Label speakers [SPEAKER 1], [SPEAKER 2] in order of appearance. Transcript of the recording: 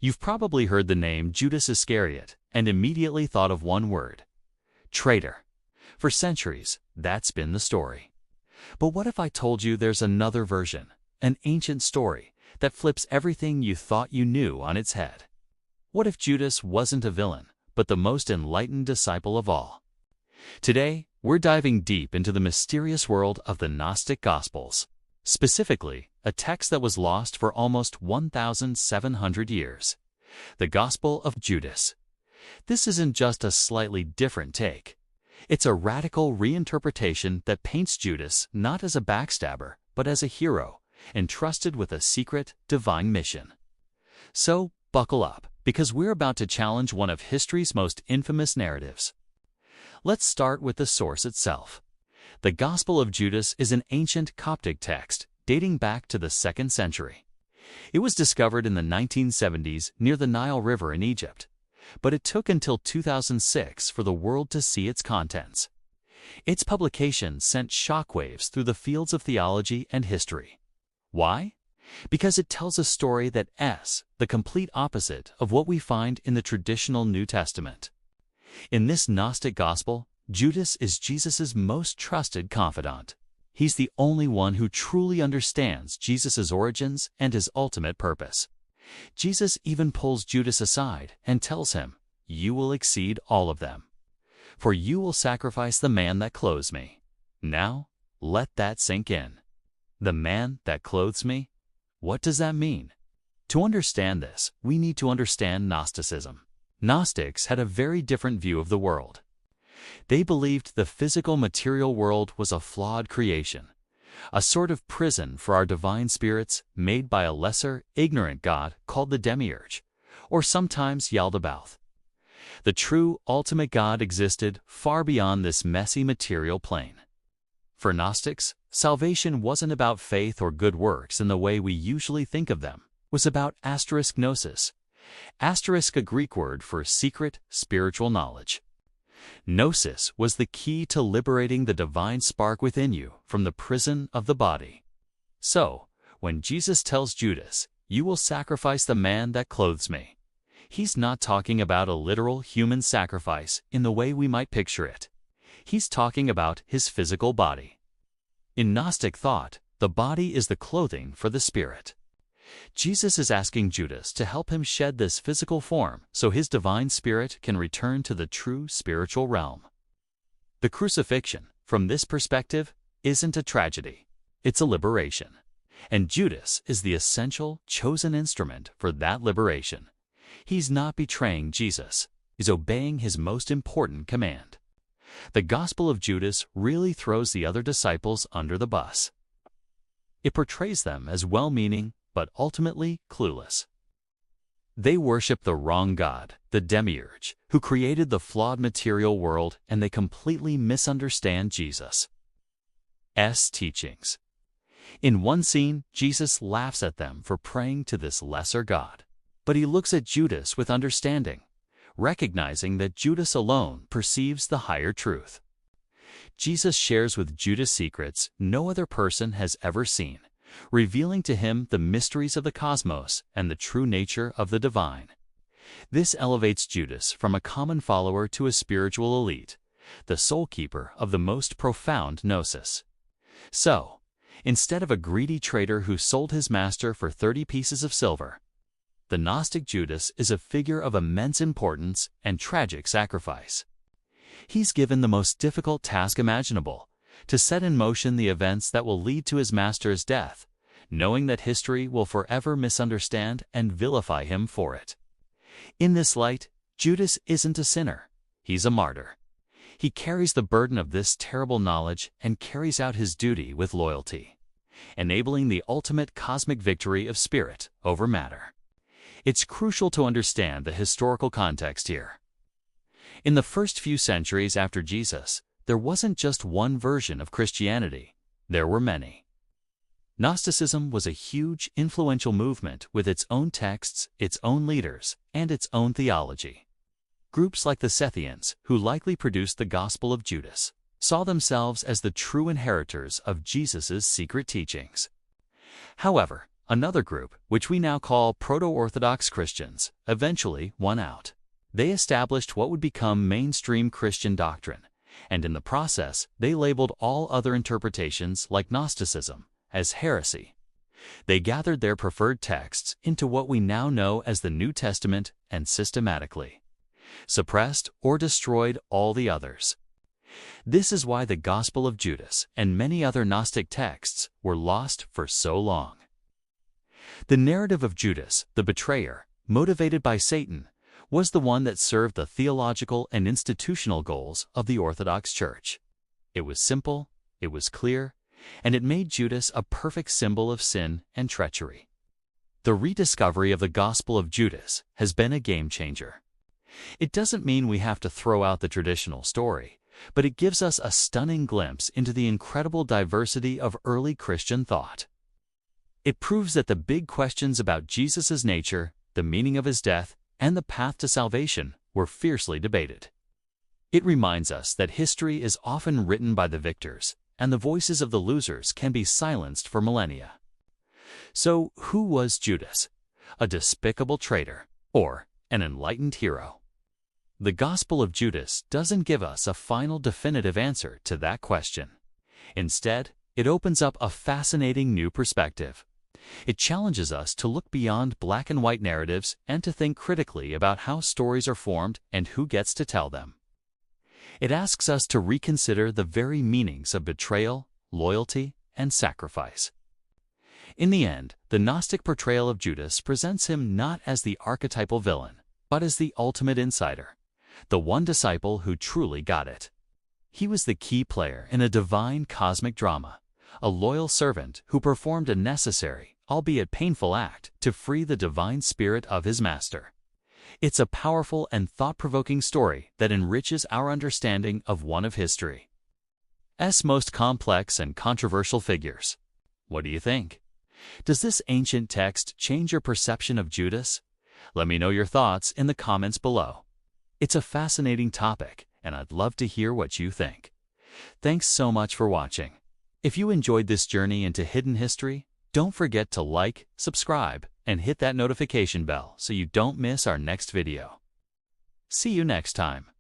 [SPEAKER 1] You've probably heard the name Judas Iscariot and immediately thought of one word: traitor. For centuries, that's been the story. But what if I told you there's another version, an ancient story, that flips everything you thought you knew on its head? What if Judas wasn't a villain, but the most enlightened disciple of all? Today, we're diving deep into the mysterious world of the Gnostic Gospels, specifically a text that was lost for almost 1,700 years, the Gospel of Judas. This isn't just a slightly different take. It's a radical reinterpretation that paints Judas not as a backstabber, but as a hero, entrusted with a secret, divine mission. So, buckle up, because we're about to challenge one of history's most infamous narratives. Let's start with the source itself. The Gospel of Judas is an ancient Coptic text dating back to the 2nd century. It was discovered in the 1970s near the Nile River in Egypt, but it took until 2006 for the world to see its contents. Its publication sent shockwaves through the fields of theology and history. Why? Because it tells a story that's the complete opposite of what we find in the traditional New Testament. In this Gnostic Gospel, Judas is Jesus' most trusted confidant. He's the only one who truly understands Jesus' origins and his ultimate purpose. Jesus even pulls Judas aside and tells him, "You will exceed all of them, for you will sacrifice the man that clothes me." Now, let that sink in. The man that clothes me? What does that mean? To understand this, we need to understand Gnosticism. Gnostics had a very different view of the world. They believed the physical material world was a flawed creation, a sort of prison for our divine spirits made by a lesser, ignorant god called the Demiurge, or sometimes Yaldabaoth. The true, ultimate God existed far beyond this messy material plane. For Gnostics, salvation wasn't about faith or good works in the way we usually think of them. It was about gnosis. Asterisk, a Greek word for secret, spiritual knowledge. Gnosis was the key to liberating the divine spark within you from the prison of the body. So, when Jesus tells Judas, "You will sacrifice the man that clothes me," he's not talking about a literal human sacrifice in the way we might picture it. He's talking about his physical body. In Gnostic thought, the body is the clothing for the spirit. Jesus is asking Judas to help him shed this physical form so his divine spirit can return to the true spiritual realm. The crucifixion, from this perspective, isn't a tragedy. It's a liberation. And Judas is the essential, chosen instrument for that liberation. He's not betraying Jesus. He's obeying his most important command. The Gospel of Judas really throws the other disciples under the bus. It portrays them as well-meaning, but ultimately clueless. They worship the wrong God, the Demiurge, who created the flawed material world, and they completely misunderstand Jesus' teachings. In one scene, Jesus laughs at them for praying to this lesser God. But he looks at Judas with understanding, recognizing that Judas alone perceives the higher truth. Jesus shares with Judas secrets no other person has ever seen, revealing to him the mysteries of the cosmos and the true nature of the divine. This elevates Judas from a common follower to a spiritual elite, the soul keeper of the most profound gnosis. So, instead of a greedy traitor who sold his master for 30 pieces of silver, the Gnostic Judas is a figure of immense importance and tragic sacrifice. He's given the most difficult task imaginable, to set in motion the events that will lead to his master's death, knowing that history will forever misunderstand and vilify him for it. In this light, Judas isn't a sinner. He's a martyr. He carries the burden of this terrible knowledge and carries out his duty with loyalty, enabling the ultimate cosmic victory of spirit over matter. It's crucial to understand the historical context here. In the first few centuries after Jesus, there wasn't just one version of Christianity. There were many. Gnosticism was a huge, influential movement with its own texts, its own leaders, and its own theology. Groups like the Sethians, who likely produced the Gospel of Judas, saw themselves as the true inheritors of Jesus' secret teachings. However, Another group, which we now call Proto-Orthodox Christians, eventually won out. They established what would become mainstream Christian doctrine, and in the process, they labeled all other interpretations like Gnosticism as heresy. They gathered their preferred texts into what we now know as the New Testament and systematically suppressed or destroyed all the others. This is why the Gospel of Judas and many other Gnostic texts were lost for so long. The narrative of Judas, the betrayer, motivated by Satan, was the one that served the theological and institutional goals of the Orthodox Church. It was simple, it was clear, and it made Judas a perfect symbol of sin and treachery. The rediscovery of the Gospel of Judas has been a game changer. It doesn't mean we have to throw out the traditional story, but it gives us a stunning glimpse into the incredible diversity of early Christian thought. It proves that the big questions about Jesus' nature, the meaning of his death, and the path to salvation were fiercely debated. It reminds us that history is often written by the victors, and the voices of the losers can be silenced for millennia. So, who was Judas? A despicable traitor, or an enlightened hero? The Gospel of Judas doesn't give us a final definitive answer to that question. Instead, it opens up a fascinating new perspective. It challenges us to look beyond black and white narratives and to think critically about how stories are formed and who gets to tell them. It asks us to reconsider the very meanings of betrayal, loyalty, and sacrifice. In the end, the Gnostic portrayal of Judas presents him not as the archetypal villain, but as the ultimate insider, the one disciple who truly got it. He was the key player in a divine cosmic drama, a loyal servant who performed a necessary, albeit painful act to free the divine spirit of his master. It's a powerful and thought-provoking story that enriches our understanding of one of history's most complex and controversial figures. What do you think? Does this ancient text change your perception of Judas? Let me know your thoughts in the comments below. It's a fascinating topic, and I'd love to hear what you think. Thanks so much for watching. If you enjoyed this journey into hidden history, don't forget to like, subscribe, and hit that notification bell so you don't miss our next video. See you next time.